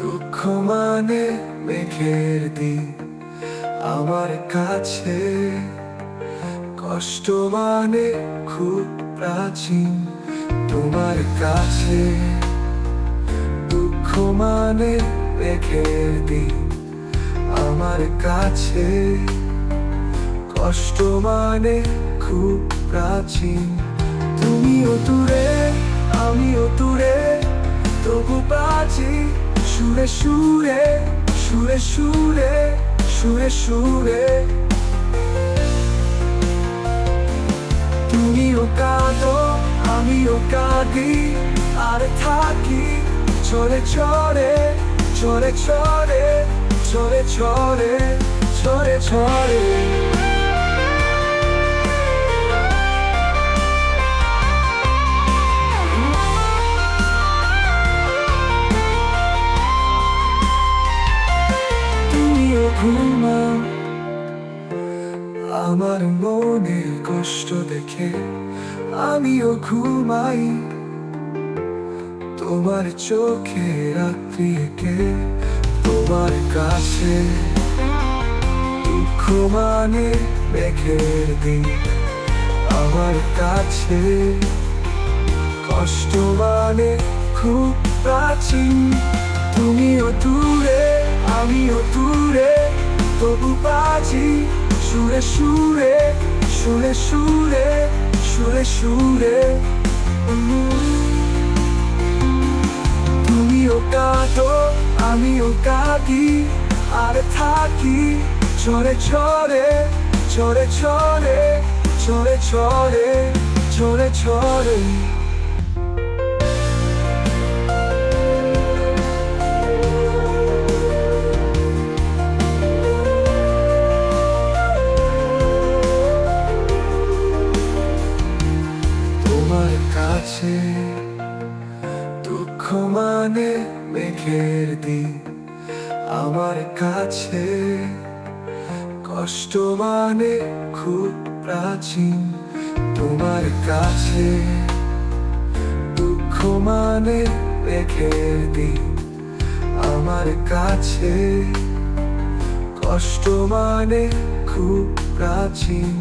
দুঃখ মানে মেঘের দিন আমার কাছে, কষ্ট মানে খুব প্রাচীন তোমার কাছে। দুঃখ মানে মেঘের দিন আমার কাছে, কষ্ট মানে খুব প্রাচীন। তুমিও দূরে আমিও দূরে, তবু বাজি সুরে সুরে সুরে সুরে সুরে সুরে। তুমিও কাঁদো আমিও কাঁদি, আর থাকি ঝরে ঝরে ঝরে ঝরে ঝরে ঝরে ঝরে ঝরে। তুমিও ঘুমাও আমার মনের কষ্ট দেখে, আমিও ঘুমাই তোমার চোখে রাত্রি এঁকে তোমার কাছে। দুঃখ মানে মেঘের দিন আমার কাছে, কষ্ট মানে খুব প্রাচীন। তুমিও দূরে আমিও দূরে, তবু বাজি সুরে সুরে সুরে সুরে সুরে সুরে। তুমিও কাঁদো আমিও কাঁদি, আর থাকি ঝরে ঝরে ঝরে ঝরে ঝরে ঝরে ঝরে ঝরে। তোমার কাছে দুঃখ মানে মেঘের দিন আমার কাছে, কষ্ট মানে খুব প্রাচীন তোমার কাছে। দুঃখ মানে মেঘের দিন আমার কাছে, কষ্ট মানে খুব প্রাচীন।